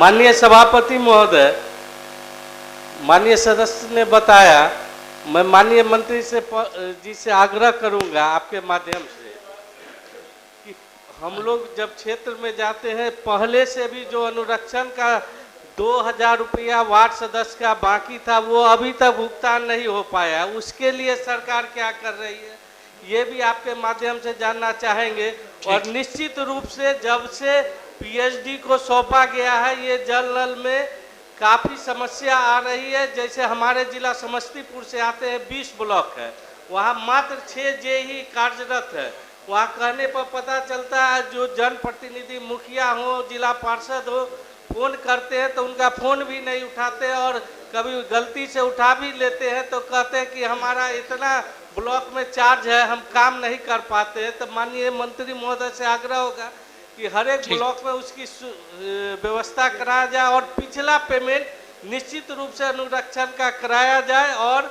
माननीय सभापति महोदय, माननीय सदस्य ने बताया, मैं माननीय मंत्री जी से आग्रह करूंगा आपके माध्यम से कि हम लोग जब क्षेत्र में जाते हैं, पहले से भी जो अनुरक्षण का 2000 रुपया वार्ड सदस्य का बाकी था, वो अभी तक भुगतान नहीं हो पाया। उसके लिए सरकार क्या कर रही है, ये भी आपके माध्यम से जानना चाहेंगे। और निश्चित रूप से जब से पीएचडी को सौंपा गया है, ये जल नल में काफ़ी समस्या आ रही है। जैसे हमारे जिला समस्तीपुर से आते हैं, 20 ब्लॉक है, वहाँ मात्र 6 जे ही कार्यरत है। वहाँ कहने पर पता चलता है, जो जनप्रतिनिधि मुखिया हो, जिला पार्षद हो, फ़ोन करते हैं तो उनका फ़ोन भी नहीं उठाते, और कभी गलती से उठा भी लेते हैं तो कहते हैं कि हमारा इतना ब्लॉक में चार्ज है, हम काम नहीं कर पाते हैं। तो माननीय मंत्री महोदय से आग्रह होगा कि हर एक ब्लॉक में उसकी व्यवस्था कराया जाए, और पिछला पेमेंट निश्चित रूप से अनुरक्षण का कराया जाए, और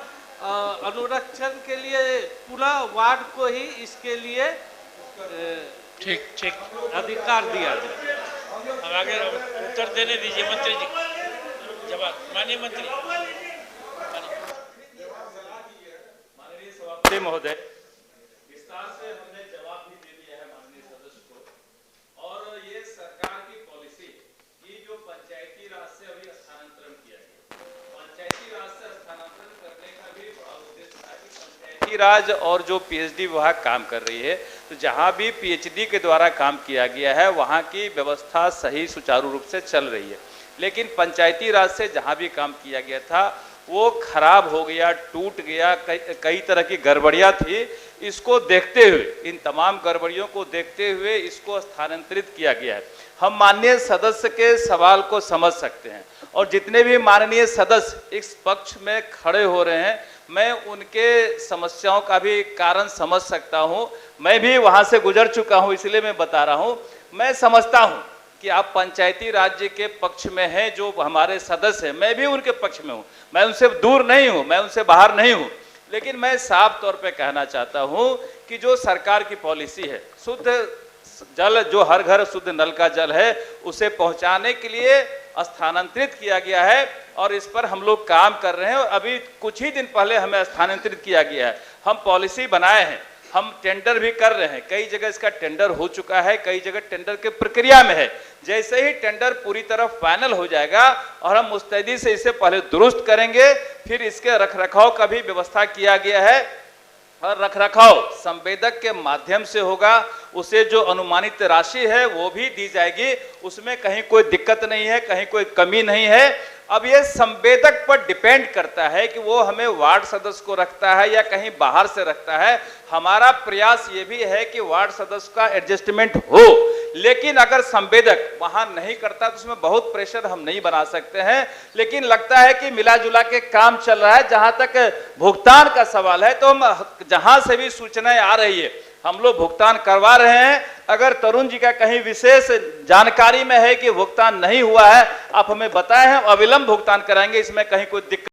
अनुरक्षण के लिए पुनः वार्ड को ही इसके लिए ठीक अधिकार दिया जाए। अब आगे उत्तर देने दीजिए मंत्री जी। जवाब माननीय मंत्री। माननीय सभापति महोदय, विस्तार से हमने जवाब भी दे दिया है माननीय सदस्य को। और ये सरकार की पॉलिसी की जो पंचायती राज से अभी स्थानांतरण किया गया, पंचायती राज से स्थानांतरण करने का भी बड़ा उद्देश्य था कि पंचायती राज और जो पीएचडी विभाग काम कर रही है, तो जहां भी पीएचडी के द्वारा काम किया गया है, वहां की व्यवस्था सही सुचारू रूप से चल रही है। लेकिन पंचायती राज से जहां भी काम किया गया था, वो खराब हो गया, टूट गया, कई तरह की गड़बड़ियां थी। इसको देखते हुए, इन तमाम गड़बड़ियों को देखते हुए इसको स्थानांतरित किया गया है। हम माननीय सदस्य के सवाल को समझ सकते हैं, और जितने भी माननीय सदस्य इस पक्ष में खड़े हो रहे हैं, मैं उनके समस्याओं का भी कारण समझ सकता हूं। मैं भी वहां से गुजर चुका हूं, इसलिए मैं बता रहा हूं। मैं समझता हूं कि आप पंचायती राज्य के पक्ष में हैं, जो हमारे सदस्य हैं, मैं भी उनके पक्ष में हूं। मैं उनसे दूर नहीं हूं, मैं उनसे बाहर नहीं हूं। लेकिन मैं साफ तौर पे कहना चाहता हूं कि जो सरकार की पॉलिसी है, शुद्ध जल, जो हर घर शुद्ध नल का जल है, उसे पहुंचाने के लिए स्थानांतरित किया गया है, और इस पर हम लोग काम कर रहे हैं। और अभी कुछ ही दिन पहले हमें स्थानांतरित किया गया है। हम पॉलिसी बनाए हैं, हम टेंडर भी कर रहे हैं। कई जगह इसका टेंडर हो चुका है, कई जगह टेंडर के प्रक्रिया में है। जैसे ही टेंडर पूरी तरह फाइनल हो जाएगा, और हम मुस्तैदी से इसे पहले दुरुस्त करेंगे, फिर इसके रखरखाव का भी व्यवस्था किया गया है। और रखरखाव संवेदक के माध्यम से होगा, उसे जो अनुमानित राशि है वो भी दी जाएगी, उसमें कहीं कोई दिक्कत नहीं है, कहीं कोई कमी नहीं है। अब ये संवेदक पर डिपेंड करता है कि वो हमें वार्ड सदस्य को रखता है या कहीं बाहर से रखता है। हमारा प्रयास ये भी है कि वार्ड सदस्य का एडजस्टमेंट हो, लेकिन अगर संवेदक वहां नहीं करता तो उसमें बहुत प्रेशर हम नहीं बना सकते हैं। लेकिन लगता है कि मिला जुला के काम चल रहा है। जहां तक भुगतान का सवाल है, तो हम जहां से भी सूचनाएं आ रही है, हम लोग भुगतान करवा रहे हैं। अगर तरुण जी का कहीं विशेष जानकारी में है कि भुगतान नहीं हुआ है, आप हमें बताएं, हम अविलंब भुगतान कराएंगे, इसमें कहीं कोई दिक्कत